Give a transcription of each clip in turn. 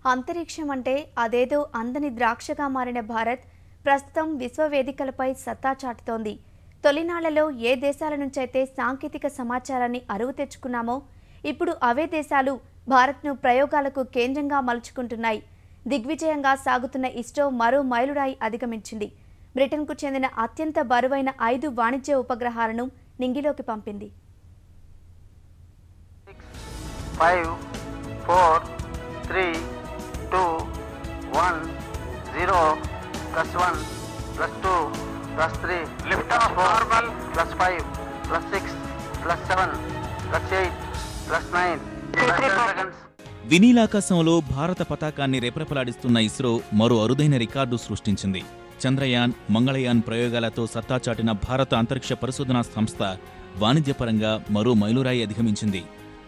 అంతరిక్షం అంటే అదేదో అందని ద్రాక్షగా మారిన భారత్ ప్రస్తుతం విశ్వవేదికలపై సత్తా చాటుతోంది. తొలినాళ్లలో ఏ దేశాల నుంచైతే సాంకేతిక సమాచారాన్ని అరువు తెచ్చుకున్నామో ఇప్పుడు అవే దేశాలు భారత్ను ప్రయోగాలకు కేంద్రంగా మలుచుకుంటున్నాయి. దిగ్విజయంగా సాగుతున్న ఇస్రో మరో మైలురాయి అధిగమించింది. బ్రిటన్కు చెందిన అత్యంత బరువైన 5 వాణిజ్య ఉపగ్రహాలను నింగిలోకి పంపింది. 5, 4, 3, 2, 1, 0, +1, +2, +3, lift off normal, +5, +6, +7, +8, +9, 10 seconds. వినీలాకాశంలో భారత పతాకాన్ని రెపరెపలాడిస్తున్న ఇస్రో మరో అరుదైన రికార్డు సృష్టించింది. చంద్రయాన్, మంగళయాన్ ప్రయోగాలతో సత్తా చాటిన భారత అంతరిక్ష పరిశోధనా సంస్థ వాణిజ్యపరంగా మరో మైలురాయి అధిగమించింది.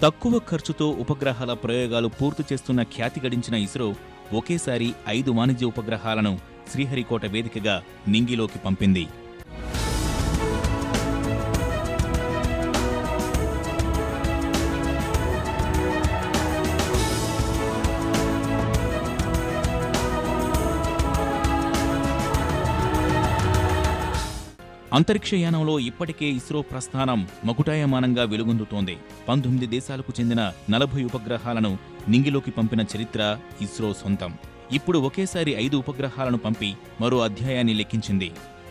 తక్కువ ఖర్చుతో ఉపగ్రహాల ప్రయోగాలు పూర్తి చేస్తున్న ఖ్యాతి గడించిన ఇస్రో ఒకేసారి 5 వాణిజ్య ఉపగ్రహాలను శ్రీహరికోట వేదికగా నింగిలోకి పంపింది. అంతరిక్షయానంలో ఇప్పటికే ఇస్రో ప్రస్థానం మకుటాయమానంగా వెలుగొందుతోంది. 19 దేశాలకు చెందిన 40 ఉపగ్రహాలను నింగిలోకి పంపిన చరిత్ర ఇస్రో సొంతం. ఇప్పుడు ఒకేసారి 5 ఉపగ్రహాలను పంపి మరో అధ్యాయాన్ని లెక్కించింది.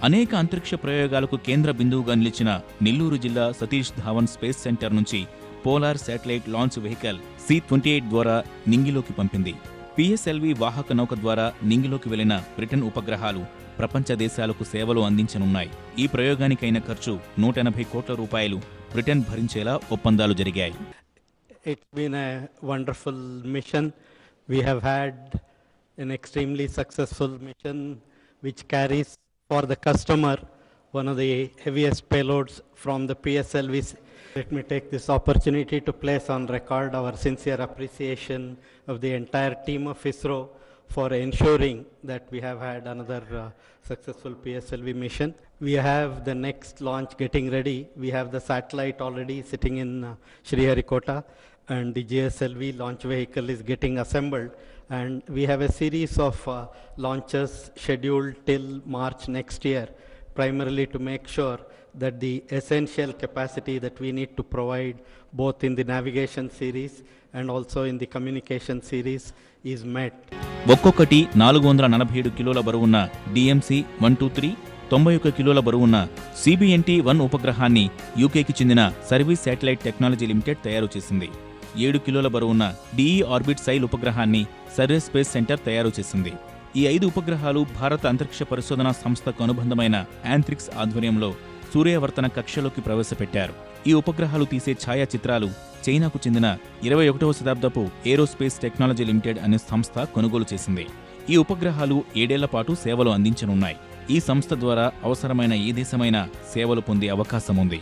అనేక అంతరిక్ష ప్రయోగాలకు కేంద్ర బిందువుగా నిలిచిన నెల్లూరు జిల్లా సతీష్ ధావన్ స్పేస్ సెంటర్ నుంచి polar satellite launch vehicle C-28 ద్వారా నింగిలోకి పంపింది. PSLV వాహక నౌక ద్వారా నింగిలోకి వెళ్లిన బ్రిటన్ ఉపగ్రహాలు ప్రపంచ దేశాలకు సేవలు అందించనున్నాయి. ఈ ప్రయోగానికైన ఖర్చు 180 కోట్ల రూపాయలు బ్రిటన్ భరించేలా ఒప్పందాలు జరిగాయి. It's been a wonderful mission. We have had an extremely successful mission which carries for the customer one of the heaviest payloads from the PSLV. Let me take this opportunity to place on record our sincere appreciation of the entire team of ISRO for ensuring that we have had another successful PSLV mission. We have the next launch getting ready. We have the satellite already sitting in Sriharikota, and the GSLV launch vehicle is getting assembled. And we have a series of launches scheduled till March next year, primarily to make sure that the essential capacity that we need to provide both in the navigation series and also in the communication series is met. ఒక్కొక్కటి 447 కిలోల బరువున్న DMC-123, 91 కిలోల బరువున్న CBNT-1 ఉపగ్రహాన్ని యూకేకి చెందిన service satellite technology limited తయారు చేసింది. 7 కిలోల బరువున్న DE ఆర్బిట్ సైల్ ఉపగ్రహాన్ని సర్వీస్ స్పేస్ సెంటర్ తయారు చేసింది. ఈ 5 ఉపగ్రహాలు భారత అంతరిక్ష పరిశోధనా సంస్థకు అనుబంధమైన యాంత్రిక్స్ ఆధ్వర్యంలో సూర్యవర్తన కక్షలోకి ప్రవేశపెట్టారు. ఈ ఉపగ్రహాలు తీసే ఛాయాచిత్రాలు చైనాకు చెందిన 21వ శతాబ్దపు ఏరోస్పేస్ టెక్నాలజీ లిమిటెడ్ అనే సంస్థ కొనుగోలు చేసింది. ఈ ఉపగ్రహాలు 7 ఏళ్ల పాటు సేవలు అందించనున్నాయి. ఈ సంస్థ ద్వారా అవసరమైన ఏ దేశమైనా సేవలు పొందే అవకాశం ఉంది.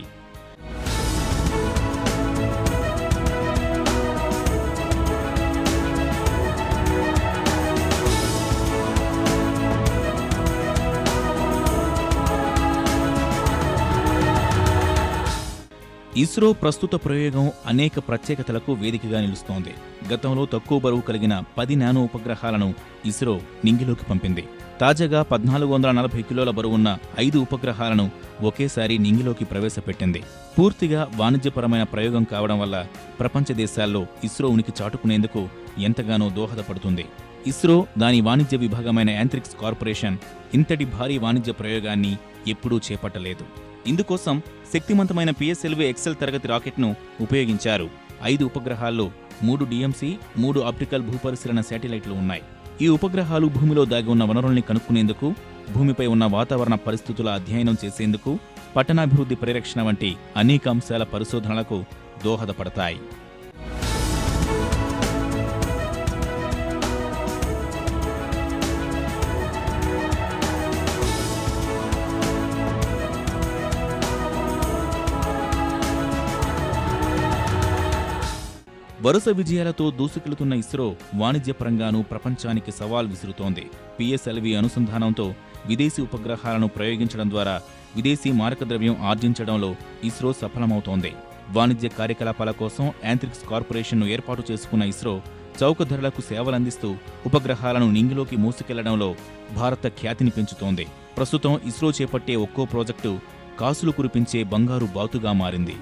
ఇస్రో ప్రస్తుత ప్రయోగం అనేక ప్రత్యేకతలకు వేదికగా నిలుస్తోంది. గతంలో తక్కువ బరువు కలిగిన 10 నానో ఉపగ్రహాలను ఇస్రో నింగిలోకి పంపింది. తాజాగా 1440 కిలోల బరువున్న 5 ఉపగ్రహాలను ఒకేసారి నింగిలోకి ప్రవేశపెట్టింది. పూర్తిగా వాణిజ్యపరమైన ప్రయోగం కావడం వల్ల ప్రపంచ దేశాల్లో ఇస్రో ఉనికి చాటుకునేందుకు ఎంతగానో దోహదపడుతుంది. ఇస్రో దాని వాణిజ్య విభాగమైన యాంత్రిక్స్ కార్పొరేషన్ ఇంతటి భారీ వాణిజ్య ప్రయోగాన్ని ఎప్పుడూ చేపట్టలేదు. ఇందుకోసం శక్తివంతమైన PSLV XL తరగతి రాకెట్ను ఉపయోగించారు. 5 ఉపగ్రహాల్లో 3 DMC, 3 ఆప్టికల్ భూపరిశీలన శాటిలైట్లు ఉన్నాయి. ఈ ఉపగ్రహాలు భూమిలో దాగి ఉన్న వనరుల్ని కనుక్కునేందుకు, భూమిపై ఉన్న వాతావరణ పరిస్థితుల అధ్యయనం చేసేందుకు, పట్టణాభివృద్ధి పరిరక్షణ వంటి అనేక అంశాల పరిశోధనలకు దోహదపడతాయి. వరుస విజయాలతో దూసుకెళుతున్న ఇస్రో వాణిజ్యపరంగానూ ప్రపంచానికి సవాల్ విసురుతోంది. PSLV అనుసంధానంతో విదేశీ ఉపగ్రహాలను ప్రయోగించడం ద్వారా విదేశీ మారకద్రవ్యం ఆర్జించడంలో ఇస్రో సఫలమవుతోంది. వాణిజ్య కార్యకలాపాల కోసం యాంత్రిక్స్ కార్పొరేషన్ను ఏర్పాటు చేసుకున్న ఇస్రో చౌక ధరలకు సేవలందిస్తూ ఉపగ్రహాలను నింగిలోకి మోసుకెళ్లడంలో భారత ఖ్యాతిని పెంచుతోంది. ప్రస్తుతం ఇస్రో చేపట్టే ఒక్కో ప్రాజెక్టు కాసులు కురిపించే బంగారు బాతుగా మారింది.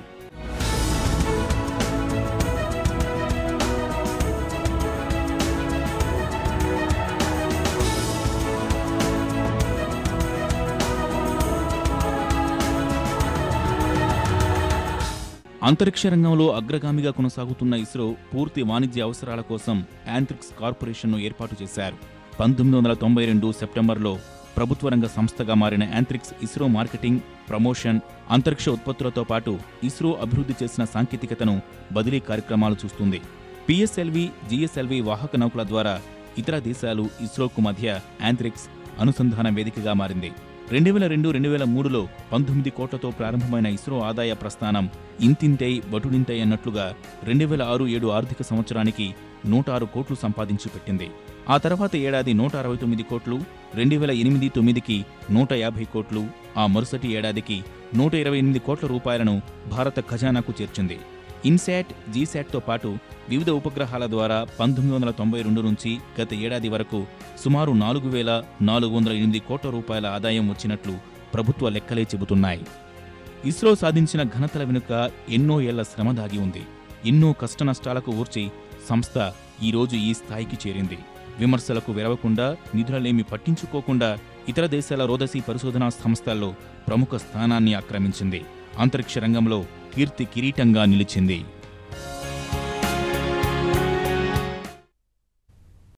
అంతరిక్ష రంగంలో అగ్రగామిగా కొనసాగుతున్న ఇస్రో పూర్తి వాణిజ్య అవసరాల కోసం యాంత్రిక్స్ కార్పొరేషన్ను ఏర్పాటు చేశారు. 1992 సెప్టెంబర్లో ప్రభుత్వ రంగ సంస్థగా మారిన యాంత్రిక్స్ ఇస్రో మార్కెటింగ్, ప్రమోషన్, అంతరిక్ష ఉత్పత్తులతో పాటు ఇస్రో అభివృద్ధి చేసిన సాంకేతికతను బదిలీ కార్యక్రమాలు చూస్తుంది. పిఎస్ఎల్వి, జిఎస్ఎల్వి వాహక నౌకల ద్వారా ఇతర దేశాలు ఇస్రోకు మధ్య యాంత్రిక్స్ అనుసంధాన వేదికగా మారింది. 2002-2003లో 19 కోట్లతో ప్రారంభమైన ఇస్రో ఆదాయ ప్రస్థానం ఇంతింతై బటుడింతై అన్నట్లుగా 2006-07 ఆర్థిక సంవత్సరానికి 106 కోట్లు సంపాదించి పెట్టింది. ఆ తర్వాత ఏడాది 169 కోట్లు, 2008-09కి 150 కోట్లు, ఆ మరుసటి ఏడాదికి 128 కోట్ల రూపాయలను భారత ఖజానాకు చేర్చింది. ఇన్శాట్, జీశాట్తో పాటు వివిధ ఉపగ్రహాల ద్వారా 1992 నుంచి గత ఏడాది వరకు సుమారు 4,408 కోట్ల రూపాయల ఆదాయం వచ్చినట్లు ప్రభుత్వ లెక్కలే చెబుతున్నాయి. ఇస్రో సాధించిన ఘనతల వెనుక ఎన్నో ఏళ్ల శ్రమ దాగి ఉంది. ఎన్నో కష్టనష్టాలకు ఊర్చి సంస్థ ఈరోజు ఈ స్థాయికి చేరింది. విమర్శలకు వెరవకుండా, నిధులలేమి పట్టించుకోకుండా ఇతర దేశాల రోదసీ పరిశోధనా సంస్థల్లో ప్రముఖ స్థానాన్ని ఆక్రమించింది. అంతరిక్ష రంగంలో కీర్తి కిరీటంగా నిలిచింది.